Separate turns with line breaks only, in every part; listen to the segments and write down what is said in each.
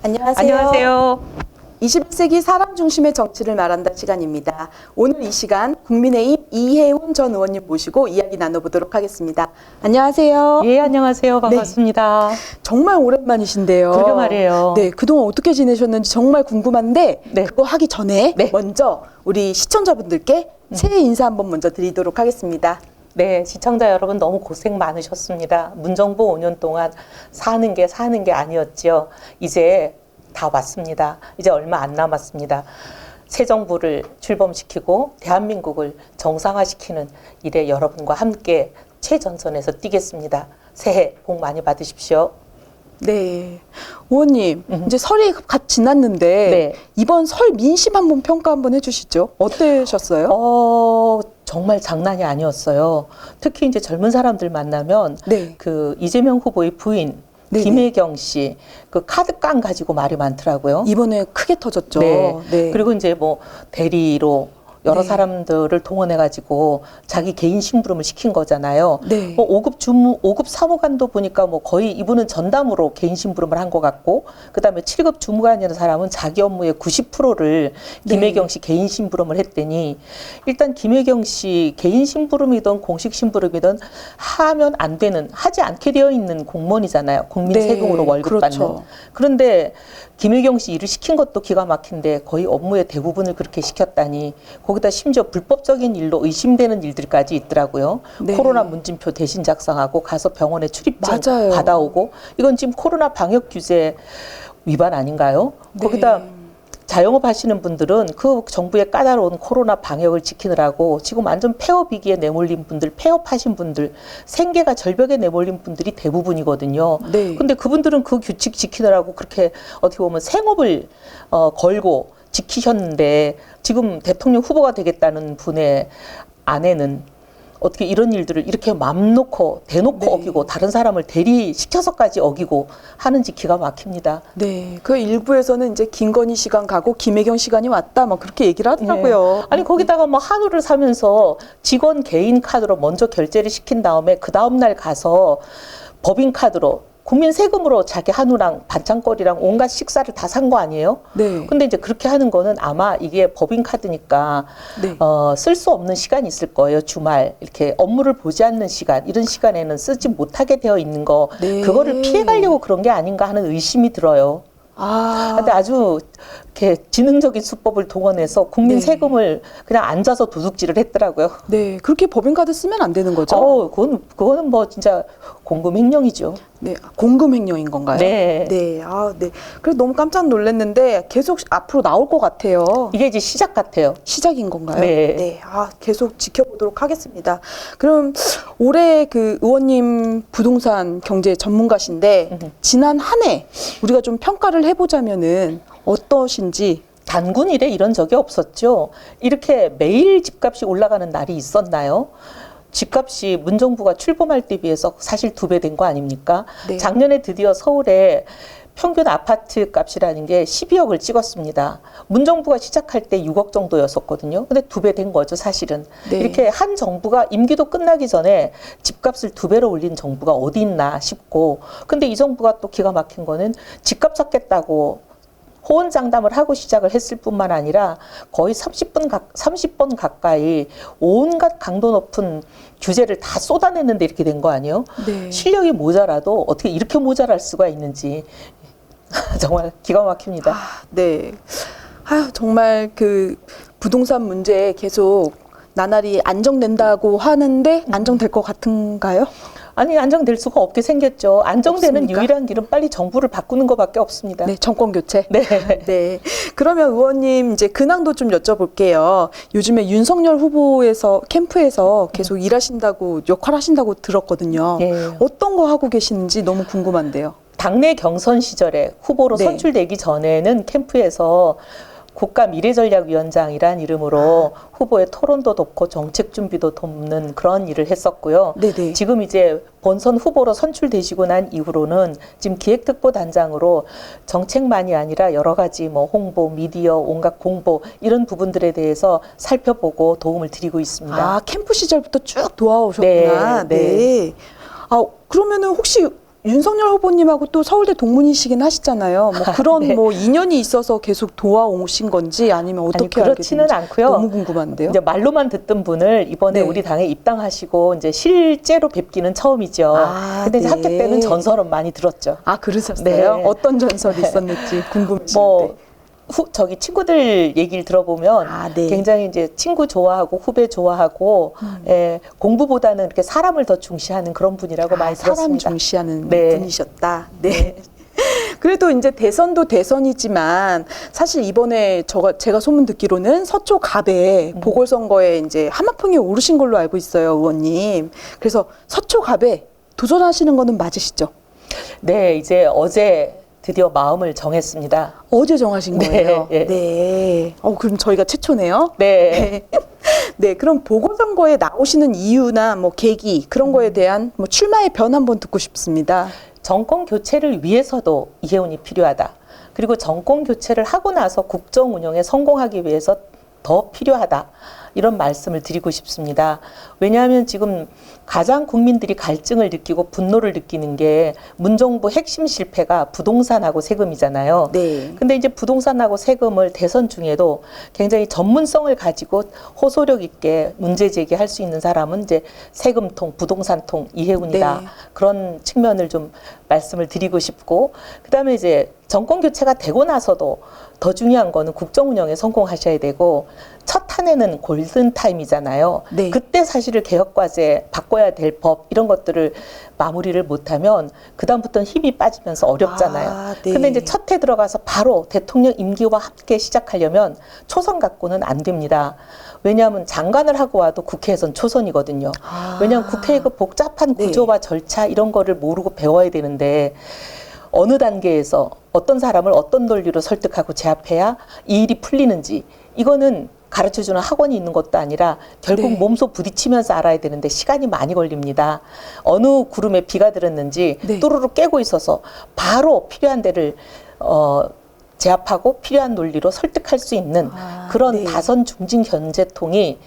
안녕하세요.
안녕하세요.
21세기 사람 중심의 정치를 말한다 시간입니다. 오늘 이 시간 국민의힘 이혜훈 전 의원님 모시고 이야기 나눠보도록 하겠습니다. 안녕하세요.
예, 안녕하세요. 반갑습니다.
정말 오랜만이신데요.
그러게 말이에요.
네, 그동안 어떻게 지내셨는지 정말 궁금한데
네.
그거 하기 전에
네.
먼저 우리 시청자분들께 새해 인사 한번 먼저 드리도록 하겠습니다.
네, 시청자 여러분 너무 고생 많으셨습니다. 문정부 5년 동안 사는 게 아니었지요. 이제 다 왔습니다. 이제 얼마 안 남았습니다. 새 정부를 출범시키고 대한민국을 정상화시키는 일에 여러분과 함께 최전선에서 뛰겠습니다. 새해 복 많이 받으십시오.
네, 의원님 이제 설이 갓 지났는데
네.
이번 설 민심 한번 평가 한번 해주시죠. 어떠셨어요?
정말 장난이 아니었어요. 특히 이제 젊은 사람들 만나면
네.
그 이재명 후보의 부인
네네.
김혜경 씨 그 카드깡 가지고 말이 많더라고요.
이번에 크게 터졌죠.
네.
네.
그리고 이제 뭐 대리로 여러
네.
사람들을 동원해가지고 자기 개인 심부름을 시킨 거잖아요.
네.
뭐 5급 사무관도 보니까 뭐 거의 이분은 전담으로 개인 심부름을 한 것 같고, 그 다음에 7급 주무관이라는 사람은 자기 업무의 90%를 김혜경 씨 개인 심부름을 했더니, 일단 김혜경 씨 개인 심부름이든 공식 심부름이든 하면 안 되는, 하지 않게 되어 있는 공무원이잖아요. 국민
네.
세금으로 월급
그렇죠.
받는. 그런데 김혜경 씨 일을 시킨 것도 기가 막힌데 거의 업무의 대부분을 그렇게 시켰다니, 거기다 심지어 불법적인 일로 의심되는 일들까지 있더라고요.
네.
코로나 문진표 대신 작성하고 가서 병원에 출입증
맞아요.
받아오고, 이건 지금 코로나 방역 규제 위반 아닌가요?
네.
거기다 자영업 하시는 분들은 그 정부의 까다로운 코로나 방역을 지키느라고 지금 완전 폐업위기에 내몰린 분들, 폐업하신 분들, 생계가 절벽에 내몰린 분들이 대부분이거든요.
네.
근데 그분들은 그 규칙 지키느라고 그렇게 어떻게 보면 생업을 걸고 지키셨는데, 지금 대통령 후보가 되겠다는 분의 아내는 어떻게 이런 일들을 이렇게 맘 놓고 대놓고
네.
어기고 다른 사람을 대리시켜서까지 어기고 하는지 기가 막힙니다.
네. 그 일부에서는 이제 김건희 시간 가고 김혜경 시간이 왔다, 막 그렇게 얘기를 하더라고요.
네. 아니 거기다가 뭐 한우를 사면서 직원 개인 카드로 먼저 결제를 시킨 다음에 그 다음 날 가서 법인 카드로 국민 세금으로 자기 한우랑 반찬거리랑 온갖 식사를 다 산 거 아니에요?
네.
근데 이제 그렇게 하는 거는 아마 이게 법인 카드니까
네.
쓸 수 없는 시간이 있을 거예요. 주말 이렇게 업무를 보지 않는 시간, 이런 시간에는 쓰지 못하게 되어 있는 거,
네.
그거를 피해가려고 그런 게 아닌가 하는 의심이 들어요.
아.
근데 아주 이렇게 지능적인 수법을 동원해서 국민
네.
세금을 그냥 앉아서 도둑질을 했더라고요.
네. 그렇게 법인카드 쓰면 안 되는 거죠?
그거는 뭐 진짜 공금 횡령이죠.
네. 공금 횡령인 건가요?
네.
네. 아, 네. 그래서 너무 깜짝 놀랐는데 계속 앞으로 나올 것 같아요.
이게 이제 시작 같아요.
시작인 건가요?
네.
네. 아, 계속 지켜보도록 하겠습니다. 그럼 올해 그 의원님 부동산 경제 전문가신데 지난 한 해 우리가 좀 평가를 해보자면은 어떠신지.
단군 이래 이런 적이 없었죠. 이렇게 매일 집값이 올라가는 날이 있었나요? 집값이 문정부가 출범할 때 비해서 사실 2배 된 거 아닙니까?
네.
작년에 드디어 서울에 평균 아파트 값이라는 게 12억을 찍었습니다. 문정부가 시작할 때 6억 정도였었거든요. 근데 2배 된 거죠, 사실은.
네.
이렇게 한 정부가 임기도 끝나기 전에 집값을 2배로 올린 정부가 어디 있나 싶고, 근데 이 정부가 또 기가 막힌 거는 집값 잡겠다고 호언장담을 하고 시작을 했을 뿐만 아니라 거의 30번 가까이 온갖 강도 높은 규제를 다 쏟아냈는데 이렇게 된 거 아니에요?
네.
실력이 모자라도 어떻게 이렇게 모자랄 수가 있는지 정말 기가 막힙니다.
아, 네. 아유, 정말 그 부동산 문제 계속 나날이 안정된다고 하는데 안정될 것 같은가요?
아니 안정될 수가 없게 생겼죠. 안정되는
없습니까?
유일한 길은 빨리 정부를 바꾸는 것밖에 없습니다.
네, 정권 교체.
네.
네. 그러면 의원님 이제 근황도 좀 여쭤볼게요. 요즘에 윤석열 후보에서 캠프에서 계속 일하신다고, 역할하신다고 들었거든요.
예.
어떤 거 하고 계시는지 너무 궁금한데요.
당내 경선 시절에 후보로
네.
선출되기 전에는 캠프에서 국가미래전략위원장이란 이름으로 후보의 토론도 돕고 정책 준비도 돕는 그런 일을 했었고요.
네네.
지금 이제 본선 후보로 선출되시고 난 이후로는 지금 기획특보단장으로 정책만이 아니라 여러 가지 뭐 홍보, 미디어, 온갖 공보 이런 부분들에 대해서 살펴보고 도움을 드리고 있습니다.
아, 캠프 시절부터 쭉 도와오셨구나.
네, 네.
아, 그러면은 혹시 윤석열 후보님하고 또 서울대 동문이시긴 하시잖아요. 뭐 그런
네.
뭐 인연이 있어서 계속 도와오신 건지 아니면 어떻게
아니,
알게
그렇지는
됐는지
않고요.
너무 궁금한데요.
이제 말로만 듣던 분을 이번에
네.
우리 당에 입당하시고 이제 실제로 뵙기는 처음이죠.
아,
근데 이제
네.
학교 때는 전설은 많이 들었죠.
아, 그러셨어요?
네.
어떤 전설이 있었는지 궁금해지는데.
뭐 저기 친구들 얘기를 들어보면
아, 네.
굉장히 이제 친구 좋아하고 후배 좋아하고 공부보다는 이렇게 사람을 더 중시하는 그런 분이라고 많이
사람
들었습니다.
중시하는
네.
분이셨다. 네. 그래도 이제 대선도 대선이지만 사실 이번에 제가 소문 듣기로는 서초갑에 보궐선거에 이제 하마평에 오르신 걸로 알고 있어요, 의원님. 그래서 서초갑에 도전하시는 거는 맞으시죠?
네, 이제 어제 드디어 마음을 정했습니다.
어제 정하신
네,
거예요?
예.
네. 그럼 저희가 최초네요?
네.
네, 그럼 보궐선거에 나오시는 이유나 뭐 계기 그런 거에 대한 뭐 출마의 변 한번 듣고 싶습니다.
정권 교체를 위해서도 이해운이 필요하다. 그리고 정권 교체를 하고 나서 국정 운영에 성공하기 위해서 더 필요하다. 이런 말씀을 드리고 싶습니다. 왜냐하면 지금 가장 국민들이 갈증을 느끼고 분노를 느끼는 게 문정부 핵심 실패가 부동산하고 세금이잖아요.
네.
근데 이제 부동산하고 세금을 대선 중에도 굉장히 전문성을 가지고 호소력 있게 문제 제기할 수 있는 사람은 이제 세금통, 부동산통 이해운이다.
네.
그런 측면을 좀 말씀을 드리고 싶고, 그다음에 이제 정권 교체가 되고 나서도 더 중요한 거는 국정 운영에 성공하셔야 되고, 첫 한 해는 골든 타임이잖아요.
네.
그때 사실을 개혁 과제 바꿔야 될 법 이런 것들을 마무리를 못하면 그 다음부터는 힘이 빠지면서 어렵잖아요.
아, 네.
근데 이제 첫 해 들어가서 바로 대통령 임기와 함께 시작하려면 초선 갖고는 안 됩니다. 왜냐하면 장관을 하고 와도 국회에선 초선이거든요. 왜냐하면 국회의 그 복잡한
네.
구조와 절차 이런 거를 모르고 배워야 되는데, 어느 단계에서 어떤 사람을 어떤 논리로 설득하고 제압해야 이 일이 풀리는지, 이거는 가르쳐주는 학원이 있는 것도 아니라 결국
네.
몸소 부딪히면서 알아야 되는데 시간이 많이 걸립니다. 어느 구름에 비가 들었는지
네.
뚜루루 깨고 있어서 바로 필요한 데를 제압하고 필요한 논리로 설득할 수 있는 그런
네.
다선 중진 견제통이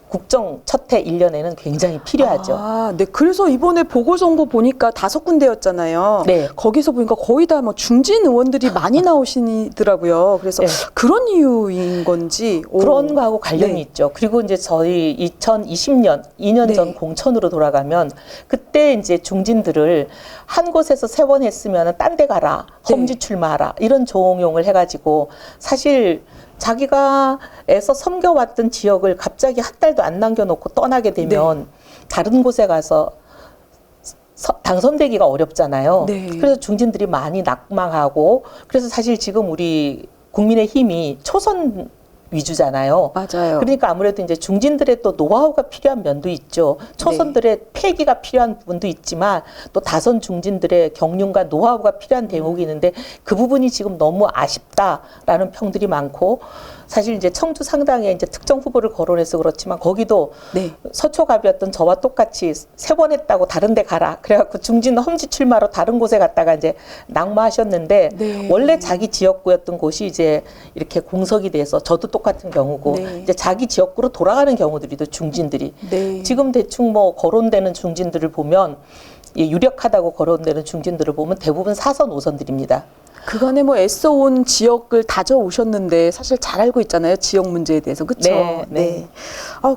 국정 첫 해 1년에는 굉장히 필요하죠.
아, 네. 그래서 이번에 보궐선거 보니까 5군데였잖아요.
네.
거기서 보니까 거의 다 뭐 중진 의원들이 많이 나오시더라고요. 그래서
네.
그런 이유인 건지.
그런 거하고 관련이
네.
있죠. 그리고 이제 저희 2020년, 2년
네.
전 공천으로 돌아가면 그때 이제 중진들을 한 곳에서 세원했으면 딴 데 가라,
네.
험지 출마하라, 이런 조용용을 해가지고 사실 자기가 애써 섬겨왔던 지역을 갑자기 한 달도 안 남겨놓고 떠나게 되면 다른 곳에 가서 당선되기가 어렵잖아요.
네.
그래서 중진들이 많이 낙망하고, 그래서 사실 지금 우리 국민의힘이 초선 위주잖아요.
맞아요.
그러니까 아무래도 이제 중진들의 또 노하우가 필요한 면도 있죠. 초선들의 패기가 필요한 부분도 있지만 또 다선 중진들의 경륜과 노하우가 필요한 대목이 있는데, 그 부분이 지금 너무 아쉽다라는 평들이 많고, 사실 이제 청주 상당에 이제 특정 후보를 거론해서 그렇지만 거기도
네.
서초갑이었던 저와 똑같이 세 번 했다고 다른 데 가라. 그래갖고 중진 험지 출마로 다른 곳에 갔다가 이제 낙마하셨는데,
네.
원래 자기 지역구였던 곳이 이제 이렇게 공석이 돼서, 저도 똑같은 경우고
네.
이제 자기 지역구로 돌아가는 경우들이도 중진들이
네.
지금 대충 뭐 거론되는 중진들을 보면, 유력하다고 거론되는 중진들을 보면 대부분 4선 5선들입니다.
그간에 뭐 애써온 지역을 다져 오셨는데 사실 잘 알고 있잖아요. 지역 문제에 대해서. 그렇죠?
네, 네.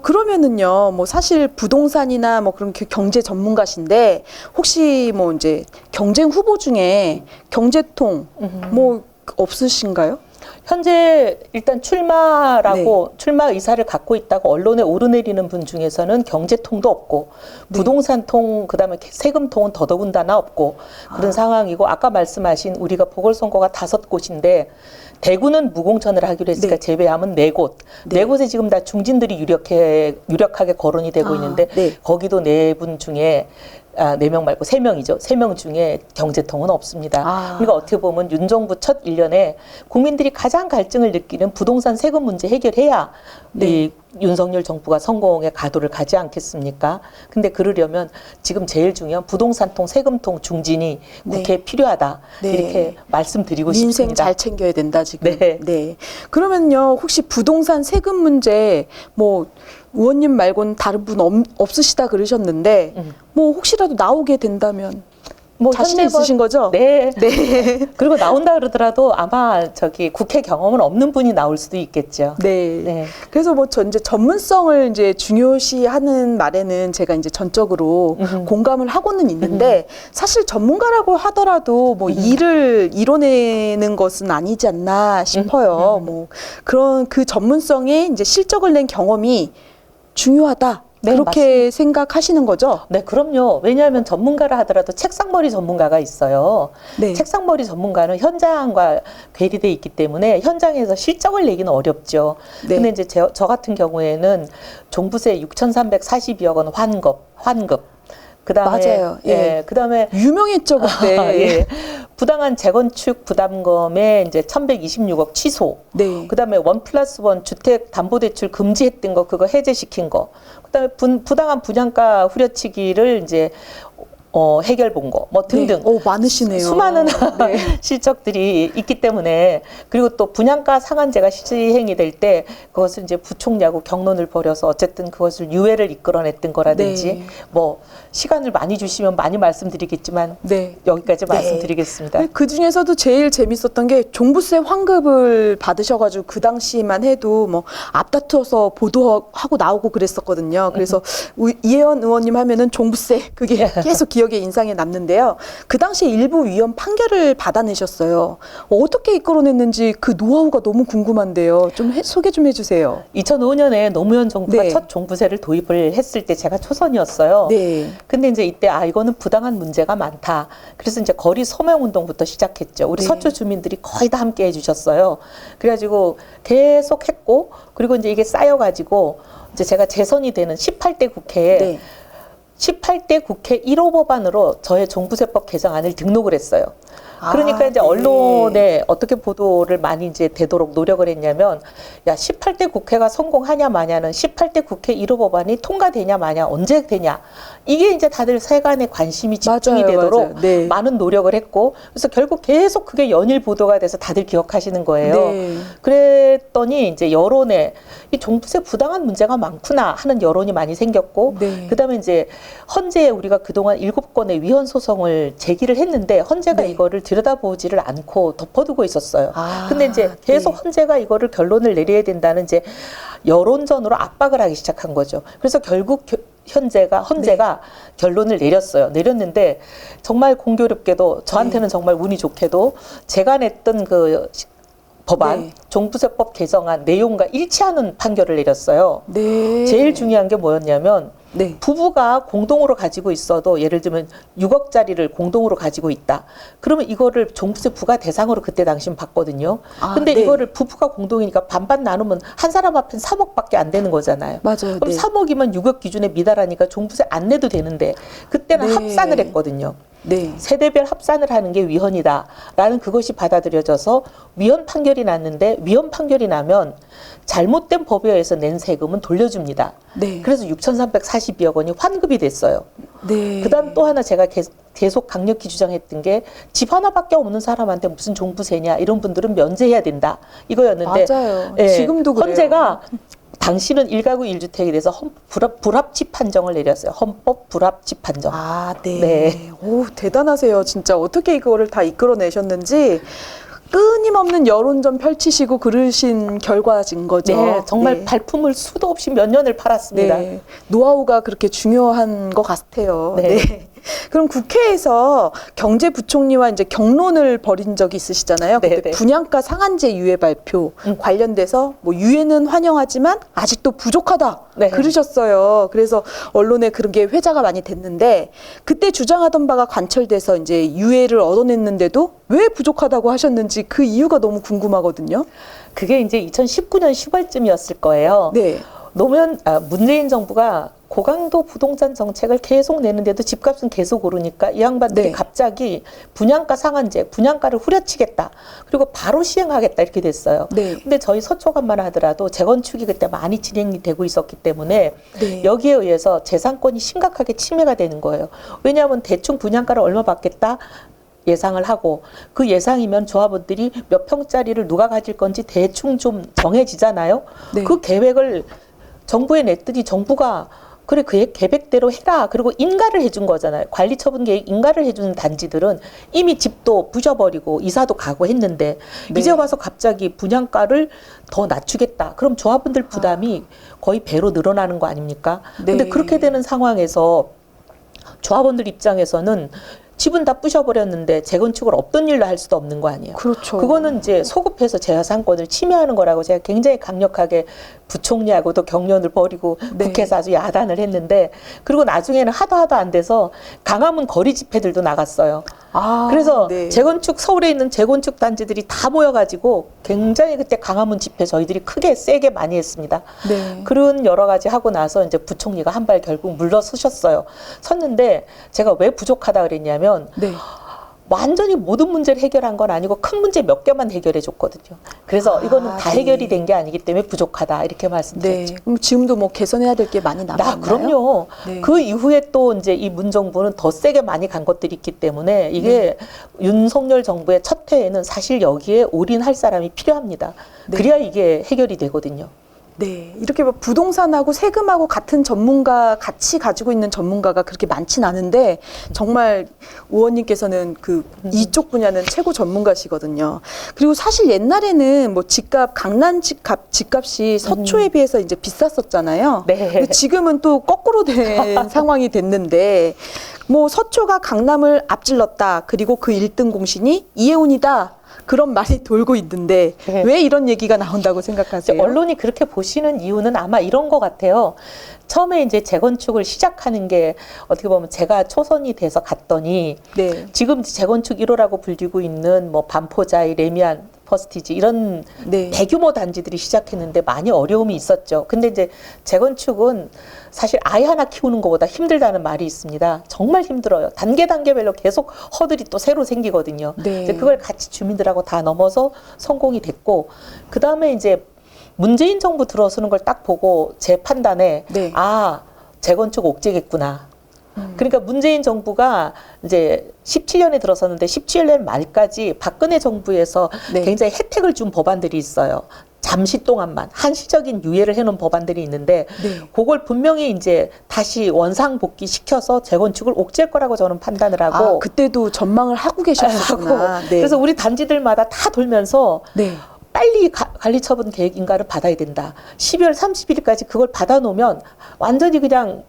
그러면은요. 뭐 사실 부동산이나 뭐 그런 경제 전문가신데 혹시 뭐 이제 경쟁 후보 중에 경제통 뭐 없으신가요?
현재 일단 출마라고 출마 의사를 갖고 있다고 언론에 오르내리는 분 중에서는 경제통도 없고 부동산통, 그다음에 세금통은 더더군다나 없고 그런 상황이고, 아까 말씀하신 우리가 보궐선거가 5곳인데 대구는 무공천을 하기로 했으니까 제외하면 4곳. 네 곳에 지금 다 중진들이 유력하게 거론이 되고 있는데 거기도 4분 중에 4명 말고 3명이죠. 3명 중에 경제통은 없습니다. 그러니까 어떻게 보면 윤 정부 첫 1년에 국민들이 가장 갈증을 느끼는 부동산 세금 문제 해결해야 이 윤석열 정부가 성공의 가도를 가지 않겠습니까? 근데 그러려면 지금 제일 중요한 부동산통, 세금통 중진이 국회에 필요하다. 이렇게 말씀드리고
민생
싶습니다.
잘 챙겨야 된다 지금.
네.
그러면요. 혹시 부동산 세금 문제 뭐 의원님 말고는 다른 분 없으시다 그러셨는데 뭐 혹시라도 나오게 된다면
뭐
자신
현재
있으신 거죠?
네.
네.
그리고 나온다 그러더라도 아마 저기 국회 경험은 없는 분이 나올 수도 있겠죠.
네.
네.
그래서 뭐 이제 전문성을 이제 중요시하는 말에는 제가 이제 전적으로 공감을 하고는 있는데 사실 전문가라고 하더라도 뭐 일을 이뤄내는 것은 아니지 않나 싶어요. 뭐 그런 그 전문성에 이제 실적을 낸 경험이 중요하다.
네,
그렇게 생각하시는 거죠?
네, 그럼요. 왜냐하면 전문가라 하더라도 책상머리 전문가가 있어요.
네.
책상머리 전문가는 현장과 괴리돼 있기 때문에 현장에서 실적을 내기는 어렵죠.
네.
근데 이제 저 같은 경우에는 종부세 6,342억 원 환급. 그다음에
맞아요. 예.
예, 그다음에
유명했죠 그때.
예. 부당한 재건축 부담금에 이제 1,126억 취소.
네.
그다음에 1+1 주택 담보대출 금지했던 거 그거 해제시킨 거. 그다음에 부당한 분양가 후려치기를 이제 해결 본 거 뭐 등등.
네. 오, 많으시네요.
수많은
네.
실적들이 있기 때문에 그리고 또 분양가 상한제가 시행이 될 때 그것을 이제 부총리하고 경론을 벌여서 어쨌든 그것을 유예를 이끌어냈던 거라든지
네.
뭐 시간을 많이 주시면 많이 말씀드리겠지만
네.
여기까지
네.
말씀드리겠습니다.
그 중에서도 제일 재밌었던 게 종부세 환급을 받으셔가지고 그 당시만 해도 뭐 앞다퉈서 보도하고 나오고 그랬었거든요. 그래서 이혜원 의원님 하면은 종부세 그게 계속 기억에 인상에 남는데요. 그 당시에 일부 위헌 판결을 받아내셨어요. 어떻게 이끌어냈는지 그 노하우가 너무 궁금한데요. 좀 소개 좀 해주세요.
2005년에 노무현 정부가
네.
첫 종부세를 도입을 했을 때 제가 초선이었어요.
네.
근데 이제 이때 이거는 부당한 문제가 많다. 그래서 이제 거리 서명 운동부터 시작했죠. 우리
네.
서초 주민들이 거의 다 함께 해주셨어요. 그래가지고 계속 했고 그리고 이제 이게 쌓여가지고 이제 제가 재선이 되는 18대 국회에
네.
18대 국회 1호 법안으로 저의 종부세법 개정안을 등록을 했어요. 그러니까 이제
네.
언론에 어떻게 보도를 많이 이제 되도록 노력을 했냐면, 야, 18대 국회가 성공하냐 마냐는 18대 국회 1호 법안이 통과되냐 마냐, 언제 되냐. 이게 이제 다들 세간의 관심이 집중이
맞아요,
되도록
맞아요. 네.
많은 노력을 했고, 그래서 결국 계속 그게 연일 보도가 돼서 다들 기억하시는 거예요.
네.
그랬더니 이제 여론에 이 종부세 부당한 문제가 많구나 하는 여론이 많이 생겼고,
네.
그다음에 이제 헌재에 우리가 그동안 7건의 위헌 소송을 제기를 했는데 헌재가
네.
이거를 들여다보지를 않고 덮어두고 있었어요.
아,
근데 이제 계속
네.
헌재가 이거를 결론을 내려야 된다는 이제 여론전으로 압박을 하기 시작한 거죠. 그래서 결국 헌재가
네.
결론을 내렸는데 정말 공교롭게도 저한테는 정말 운이 좋게도 제가 냈던 그 법안
네.
종부세법 개정안 내용과 일치하는 판결을 내렸어요.
네.
제일 중요한 게 뭐였냐면
네.
부부가 공동으로 가지고 있어도 예를 들면 6억짜리를 공동으로 가지고 있다. 그러면 이거를 종부세 부과 대상으로 그때 당시는 봤거든요.
아,
근데
네.
이거를 부부가 공동이니까 반반 나누면 한 사람 앞엔 3억밖에 안 되는 거잖아요.
맞아요.
그럼
네.
3억이면 6억 기준에 미달하니까 종부세 안 내도 되는데 그때는
네.
합산을 했거든요.
네.
세대별 합산을 하는 게 위헌이다라는 그것이 받아들여져서 위헌 판결이 났는데 위헌 판결이 나면 잘못된 법에 의해서 낸 세금은 돌려줍니다.
네.
그래서 6,342억 원이 환급이 됐어요.
네.
그다음 또 하나 제가 계속 강력히 주장했던 게 집 하나밖에 없는 사람한테 무슨 종부세냐 이런 분들은 면제해야 된다 이거였는데
맞아요.
예,
지금도 그래요.
헌재가 당신은 1가구 1주택에 대해서 불합치 판정을 내렸어요. 헌법 불합치 판정.
아, 네.
네.
오, 대단하세요. 진짜 어떻게 이거를 다 이끌어내셨는지 끊임없는 여론전 펼치시고 그러신 결과인 거죠.
네, 정말
네.
발품을 수도 없이 몇 년을 팔았습니다.
네. 노하우가 그렇게 중요한 것 같아요.
네.
네. 그럼 국회에서 경제부총리와 이제 경론을 벌인 적이 있으시잖아요. 그때
네.
분양가 상한제 유예 발표 관련돼서 뭐 유예는 환영하지만 아직도 부족하다
네.
그러셨어요. 그래서 언론에 그런 게 회자가 많이 됐는데 그때 주장하던 바가 관철돼서 이제 유예를 얻어냈는데도 왜 부족하다고 하셨는지 그 이유가 너무 궁금하거든요.
그게 이제 2019년 10월쯤이었을 거예요.
네.
문재인 정부가 고강도 부동산 정책을 계속 내는데도 집값은 계속 오르니까 이 양반들이
네.
갑자기 분양가 상한제, 분양가를 후려치겠다. 그리고 바로 시행하겠다 이렇게 됐어요.
네.
근데 저희 서초간만 하더라도 재건축이 그때 많이 진행이 되고 있었기 때문에
네.
여기에 의해서 재산권이 심각하게 침해가 되는 거예요. 왜냐하면 대충 분양가를 얼마 받겠다 예상을 하고 그 예상이면 조합원들이 몇 평짜리를 누가 가질 건지 대충 좀 정해지잖아요.
네.
그 계획을 정부에 냈더니 정부가 그래, 그 계획대로 해라. 그리고 인가를 해준 거잖아요. 관리처분 계획 인가를 해주는 단지들은 이미 집도 부셔버리고 이사도 가고 했는데
네.
이제 와서 갑자기 분양가를 더 낮추겠다. 그럼 조합원들 부담이 거의 배로 늘어나는 거 아닙니까?
네.
근데 그렇게 되는 상황에서 조합원들 입장에서는 집은 다 부셔버렸는데 재건축을 없던 일로 할 수도 없는 거 아니에요.
그렇죠.
그거는 이제 소급해서 재산권을 침해하는 거라고 제가 굉장히 강력하게 부총리하고도 격론을 벌이고
네.
국회에서 아주 야단을 했는데 그리고 나중에는 하도 안 돼서 강화문 거리 집회들도 나갔어요.
아,
그래서
네.
재건축 서울에 있는 재건축 단지들이 다 모여가지고 굉장히 그때 강화문 집회 저희들이 크게 세게 많이 했습니다.
네.
그런 여러 가지 하고 나서 이제 부총리가 한 발 결국 물러서셨어요. 섰는데 제가 왜 부족하다 그랬냐면
네.
완전히 모든 문제를 해결한 건 아니고 큰 문제 몇 개만 해결해 줬거든요. 그래서 이거는 다
네.
해결이 된 게 아니기 때문에 부족하다 이렇게 말씀드렸죠.
네. 그럼 지금도 뭐 개선해야 될 게 많이 남았나요?
그럼요.
네.
그 이후에 또 이제 이 문정부는 더 세게 많이 간 것들이 있기 때문에 이게 윤석열 정부의 첫 해에는 사실 여기에 올인할 사람이 필요합니다.
네.
그래야 이게 해결이 되거든요.
네, 이렇게 뭐 부동산하고 세금하고 같은 전문가 같이 가지고 있는 전문가가 그렇게 많진 않은데 정말 의원님께서는 그 이쪽 분야는 최고 전문가시거든요. 그리고 사실 옛날에는 뭐 집값 강남 집값이 서초에 비해서 이제 비쌌었잖아요.
네.
근데 지금은 또 거꾸로 된 상황이 됐는데 뭐 서초가 강남을 앞질렀다. 그리고 그 1등 공신이 이혜훈이다. 그런 말이 돌고 있는데
네.
왜 이런 얘기가 나온다고 생각하세요?
언론이 그렇게 보시는 이유는 아마 이런 것 같아요. 처음에 이제 재건축을 시작하는 게 어떻게 보면 제가 초선이 돼서 갔더니
네.
지금 재건축 1호라고 불리고 있는 뭐 반포자이, 레미안, 퍼스티지 이런
네.
대규모 단지들이 시작했는데 많이 어려움이 있었죠. 근데 이제 재건축은 사실 아이 하나 키우는 것보다 힘들다는 말이 있습니다. 정말 힘들어요. 단계별로 계속 허들이 또 새로 생기거든요.
네.
이제 그걸 같이 주민들하고 다 넘어서 성공이 됐고 그 다음에 이제 문재인 정부 들어서는 걸 딱 보고 제 판단에
네.
아 재건축 옥죄겠구나. 그러니까 문재인 정부가 이제 17년에 들어섰는데 17년 말까지 박근혜 정부에서
네.
굉장히 혜택을 준 법안들이 있어요. 잠시 동안만 한시적인 유예를 해놓은 법안들이 있는데
네.
그걸 분명히 이제 다시 원상복귀 시켜서 재건축을 옥죄할 거라고 저는 판단을 하고
그때도 전망을 하고 계셨구나. 네.
그래서 우리 단지들마다 다 돌면서
네.
빨리 관리처분 계획 인가를 받아야 된다. 12월 30일까지 그걸 받아놓으면 완전히 그냥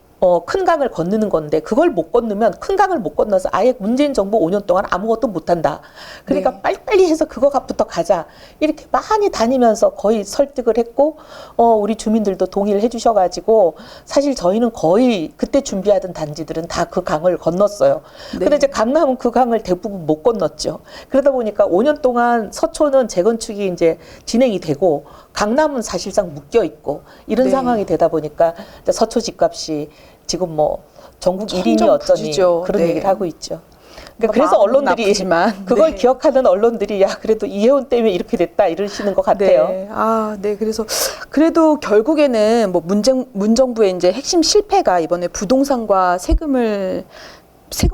큰 강을 건너는 건데 그걸 못 건너면 큰 강을 못 건너서 아예 문재인 정부 5년 동안 아무것도 못한다. 그러니까
네.
빨리빨리 해서 그거부터 가자. 이렇게 많이 다니면서 거의 설득을 했고 우리 주민들도 동의를 해주셔가지고 사실 저희는 거의 그때 준비하던 단지들은 다 그 강을 건넜어요.
네.
근데 이제 강남은 그 강을 대부분 못 건넜죠. 그러다 보니까 5년 동안 서초는 재건축이 이제 진행이 되고 강남은 사실상 묶여 있고 이런
네.
상황이 되다 보니까 서초 집값이 지금 뭐 전국 1위니
점점
어쩌니
부지죠.
그런
네.
얘기를 하고 있죠. 그러니까
뭐
그래서
마음은
언론들이
아프지만,
그걸
네.
기억하는 언론들이 야 그래도 이혜원 때문에 이렇게 됐다 이러시는 것 같아요.
네. 네. 그래서 그래도 결국에는 뭐 문정부의 이제 핵심 실패가 이번에 부동산과 세금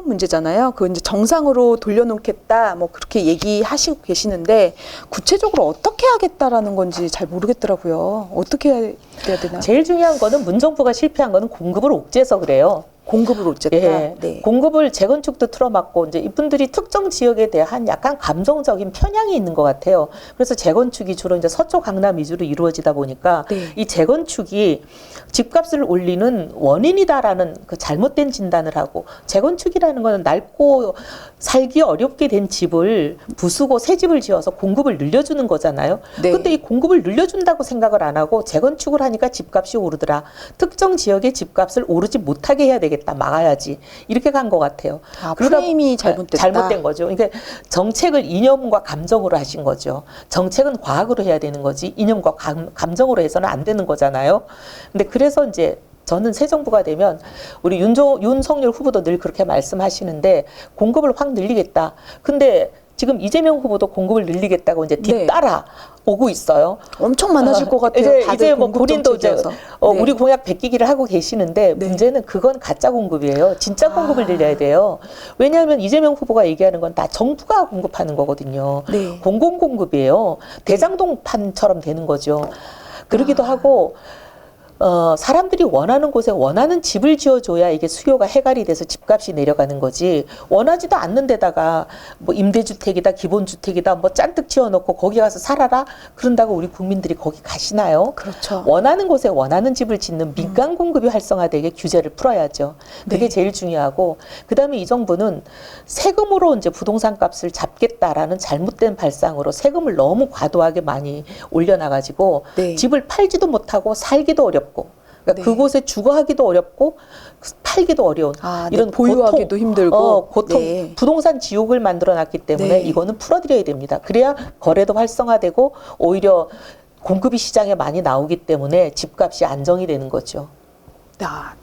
문제잖아요. 그 이제 정상으로 돌려놓겠다, 뭐 그렇게 얘기하시고 계시는데 구체적으로 어떻게 하겠다라는 건지 잘 모르겠더라고요. 어떻게 해야 되나?
제일 중요한 거는 문정부가 실패한 거는 공급을 옥죄해서 그래요.
공급을 어쨌다.
예,
네.
공급을 재건축도 틀어막고 이제 이분들이 특정 지역에 대한 약간 감정적인 편향이 있는 것 같아요. 그래서 재건축이 주로 이제 서초 강남 위주로 이루어지다 보니까
네.
이 재건축이 집값을 올리는 원인이다라는 그 잘못된 진단을 하고 재건축이라는 거는 낡고 살기 어렵게 된 집을 부수고 새 집을 지어서 공급을 늘려주는 거잖아요.
네.
근데 이 공급을 늘려준다고 생각을 안 하고 재건축을 하니까 집값이 오르더라. 특정 지역의 집값을 오르지 못하게 해야 되겠다. 막아야지. 이렇게 간 것 같아요.
프레임이 잘못됐다.
잘못된 거죠. 그러니까 정책을 이념과 감정으로 하신 거죠. 정책은 과학으로 해야 되는 거지 이념과 감정으로 해서는 안 되는 거잖아요. 근데 그래서 이제 저는 새 정부가 되면 우리 윤석열 후보도 늘 그렇게 말씀하시는데 공급을 확 늘리겠다. 근데 지금 이재명 후보도 공급을 늘리겠다고 이제 뒤따라 오고 있어요.
엄청 많아질 것 같아요.
이제 뭐 본인도 이제
네.
우리 공약 베끼기를 하고 계시는데
네.
문제는 그건 가짜 공급이에요. 진짜 공급을 늘려야 돼요. 왜냐하면 이재명 후보가 얘기하는 건 다 정부가 공급하는 거거든요.
네.
공공공급이에요. 대장동판처럼 되는 거죠. 그러기도 하고 사람들이 원하는 곳에 원하는 집을 지어줘야 이게 수요가 해갈이 돼서 집값이 내려가는 거지. 원하지도 않는 데다가 뭐 임대주택이다, 기본주택이다, 뭐 짠뜩 지어놓고 거기 가서 살아라. 그런다고 우리 국민들이 거기 가시나요?
그렇죠.
원하는 곳에 원하는 집을 짓는 민간 공급이 활성화되게 규제를 풀어야죠. 그게
네.
제일 중요하고, 그다음에 이 정부는 세금으로 이제 부동산 값을 잡겠다라는 잘못된 발상으로 세금을 너무 과도하게 많이 올려놔가지고
네.
집을 팔지도 못하고 살기도 어렵고, 그러니까
네.
그곳에 주거하기도 어렵고 팔기도 어려운
네,
이런
보유하기도 힘들고
고통,
네.
부동산 지옥을 만들어놨기 때문에
네.
이거는 풀어드려야 됩니다. 그래야 거래도 활성화되고 오히려 공급이 시장에 많이 나오기 때문에 집값이 안정이 되는 거죠.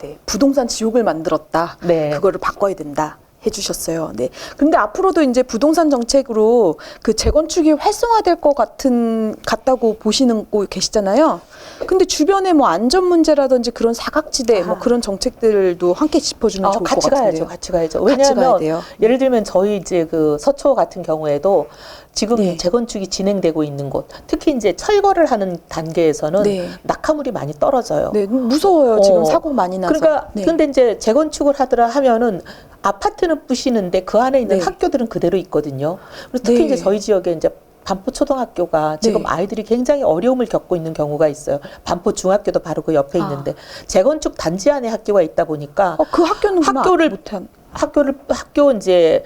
네. 부동산 지옥을 만들었다.
네.
그거를 바꿔야 된다. 해주셨어요. 네. 근데 앞으로도 이제 부동산 정책으로 그 재건축이 활성화될 것 같다고 보시는 거 계시잖아요. 근데 주변에 뭐 안전 문제라든지 그런 사각지대 뭐 그런 정책들도 함께 짚어주면 좋을 것
같이
같은데요.
같이 가야죠.
같이 가야
왜냐하면
돼요.
예를 들면 저희 이제 그 서초 같은 경우에도 지금
네.
재건축이 진행되고 있는 곳, 특히 이제 철거를 하는 단계에서는
네.
낙하물이 많이 떨어져요.
네, 무서워요. 지금
어.
사고 많이 나서.
그러니까
네.
근데 이제 재건축을 하면은 아파트는 부시는데 그 안에 있는
네.
학교들은 그대로 있거든요. 그래서 특히
네.
이제 저희 지역에 이제 반포 초등학교가 지금
네.
아이들이 굉장히 어려움을 겪고 있는 경우가 있어요. 반포 중학교도 바로 그 옆에 있는데 재건축 단지 안에 학교가 있다 보니까
그 학교는
학교 이제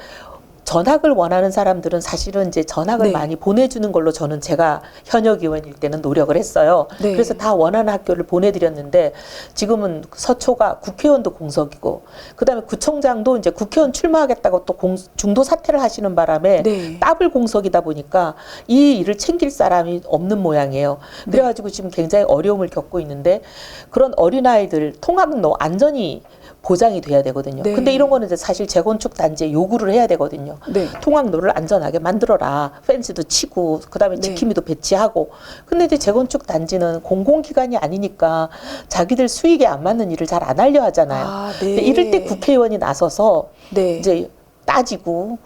전학을 원하는 사람들은 사실은 이제 전학을
네.
많이 보내주는 걸로 저는 제가 현역 의원일 때는 노력을 했어요.
네.
그래서 다 원하는 학교를 보내드렸는데 지금은 서초가 국회의원도 공석이고 그다음에 구청장도 이제 국회의원 출마하겠다고 또 중도 사퇴를 하시는 바람에
네.
더블 공석이다 보니까 이 일을 챙길 사람이 없는 모양이에요. 그래가지고 지금 굉장히 어려움을 겪고 있는데 그런 어린아이들 통학로 안전이 보장이 돼야 되거든요.
네.
근데 이런 거는 이제 사실 재건축 단지에 요구를 해야 되거든요.
네.
통학로를 안전하게 만들어라. 펜스도 치고 그다음에
네.
지킴이도 배치하고. 근데 이제 재건축 단지는 공공기관이 아니니까 자기들 수익에 안 맞는 일을 잘 안 하려 하잖아요.
네.
근데 이럴 때 국회의원이 나서서
네.
이제 따지고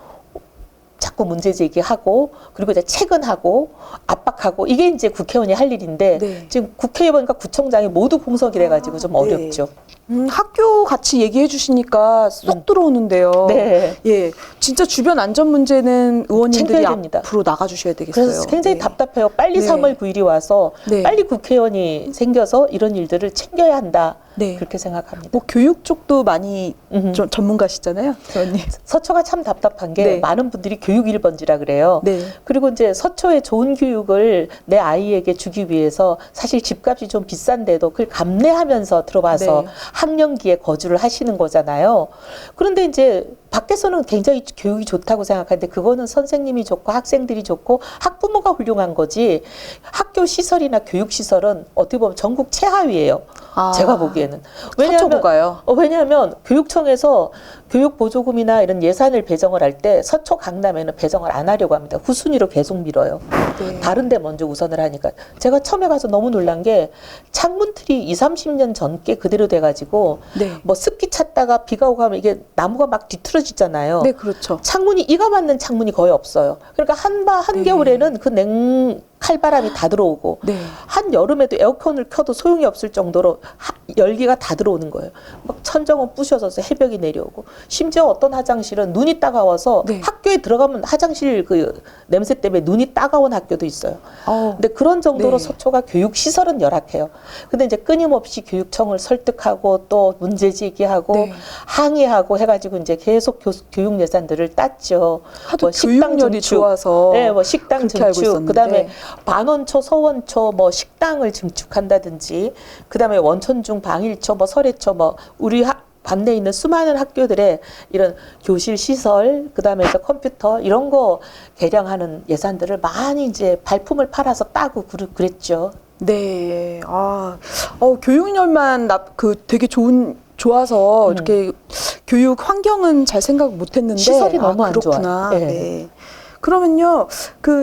자꾸 문제 제기하고 그리고 이제 체근하고 압박하고 이게 이제 국회의원이 할 일인데
네.
지금 국회의원과 구청장이 모두 공석이 돼가지고 좀
네.
어렵죠.
학교 같이 얘기해 주시니까 쏙 들어오는데요.
네.
예, 진짜 주변 안전 문제는 의원님들이
챙겨야 됩니다.
앞으로 나가주셔야 되겠어요.
그래서 굉장히
네.
답답해요. 빨리
네.
3월 9일이 와서
네.
빨리 국회의원이 생겨서 이런 일들을 챙겨야 한다.
네.
그렇게 생각합니다.
뭐 교육 쪽도 많이
음흠.
좀 전문가시잖아요, 의원님.
서초가 참 답답한 게
네.
많은 분들이 교육 1번지라 그래요.
네.
그리고 이제 서초의 좋은 교육을 내 아이에게 주기 위해서 사실 집값이 좀 비싼데도 그걸 감내하면서 들어와서
네.
학령기에 거주를 하시는 거잖아요. 그런데 이제 밖에서는 굉장히 교육이 좋다고 생각하는데 그거는 선생님이 좋고 학생들이 좋고 학부모가 훌륭한 거지 학교 시설이나 교육 시설은 어떻게 보면 전국 최하위예요. 제가 보기에는.
서초구가요?
왜냐하면 교육청에서 교육보조금이나 이런 예산을 배정을 할 때 서초 강남에는 배정을 안 하려고 합니다. 후순위로 계속 밀어요.
네.
다른 데 먼저 우선을 하니까. 제가 처음에 가서 너무 놀란 게 창문틀이 20, 30년 전께 그대로 돼가지고
네.
뭐 습기 찼다가 비가 오고 하면 이게 나무가 막 뒤틀어지잖아요.
네, 그렇죠.
창문이 이가 맞는 창문이 거의 없어요. 그러니까 한겨울에는 그 칼바람이 다 들어오고
네.
한 여름에도 에어컨을 켜도 소용이 없을 정도로 열기가 다 들어오는 거예요. 막 천정은 부셔져서 해벽이 내려오고 심지어 어떤 화장실은 눈이 따가워서
네.
학교에 들어가면 화장실 그 냄새 때문에 눈이 따가운 학교도 있어요. 근데 그런 정도로
네.
서초가 교육 시설은 열악해요. 근데 이제 끊임없이 교육청을 설득하고 또 문제 제기하고
네.
항의하고 해가지고 이제 계속 교육 예산들을 땄죠.
하도
뭐 식당
교육열이
증축,
좋아서
네, 뭐 식당
그렇게 알고
증축,
있었는데.
그다음에 반원초, 서원초, 뭐 식당을 증축한다든지, 그다음에 원천중, 방일초, 뭐 설해초, 뭐 우리 관내에 있는 수많은 학교들의 이런 교실 시설, 그다음에 컴퓨터 이런 거 개량하는 예산들을 많이 이제 발품을 팔아서 따고 그랬죠.
네. 교육열만 되게 좋아서 이렇게 교육 환경은 잘 생각 못 했는데
시설이 너무 안
그렇구나.
좋아요. 네.
네. 그러면요.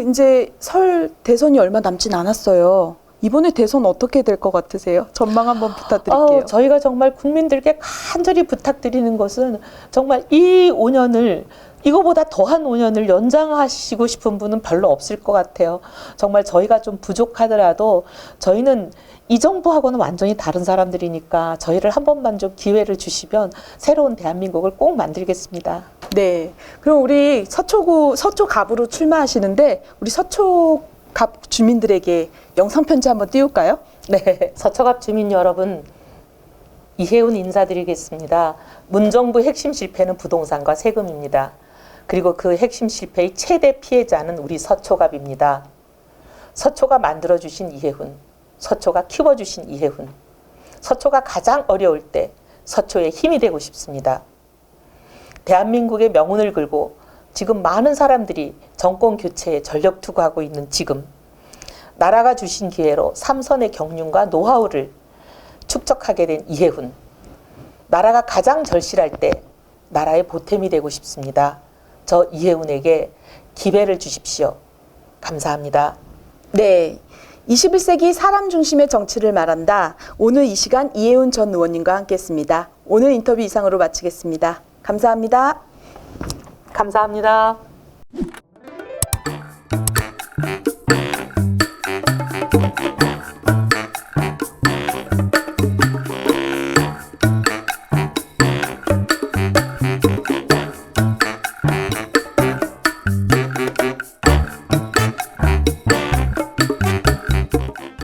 이제 설 대선이 얼마 남진 않았어요. 이번에 대선 어떻게 될 것 같으세요? 전망 한번 부탁드릴게요.
저희가 정말 국민들께 간절히 부탁드리는 것은 정말 이 5년을 이거보다 더한 5년을 연장하시고 싶은 분은 별로 없을 것 같아요. 정말 저희가 좀 부족하더라도 저희는 이 정부하고는 완전히 다른 사람들이니까 저희를 한 번만 좀 기회를 주시면 새로운 대한민국을 꼭 만들겠습니다.
네. 그럼 우리 서초갑으로 출마하시는데 우리 서초갑 주민들에게 영상 편지 한번 띄울까요?
네, 서초갑 주민 여러분, 이혜훈 인사드리겠습니다. 문정부 핵심 실패는 부동산과 세금입니다. 그리고 그 핵심 실패의 최대 피해자는 우리 서초갑입니다. 서초가 만들어주신 이혜훈, 서초가 키워주신 이혜훈, 서초가 가장 어려울 때 서초의 힘이 되고 싶습니다. 대한민국의 명운을 걸고 지금 많은 사람들이 정권 교체에 전력 투구하고 있는 지금, 나라가 주신 기회로 삼선의 경륜과 노하우를 축적하게 된 이혜훈, 나라가 가장 절실할 때 나라의 보탬이 되고 싶습니다. 저 이혜훈에게 기회를 주십시오. 감사합니다.
네. 21세기 사람 중심의 정치를 말한다. 오늘 이 시간 이혜훈 전 의원님과 함께했습니다. 오늘 인터뷰 이상으로 마치겠습니다. 감사합니다.
감사합니다.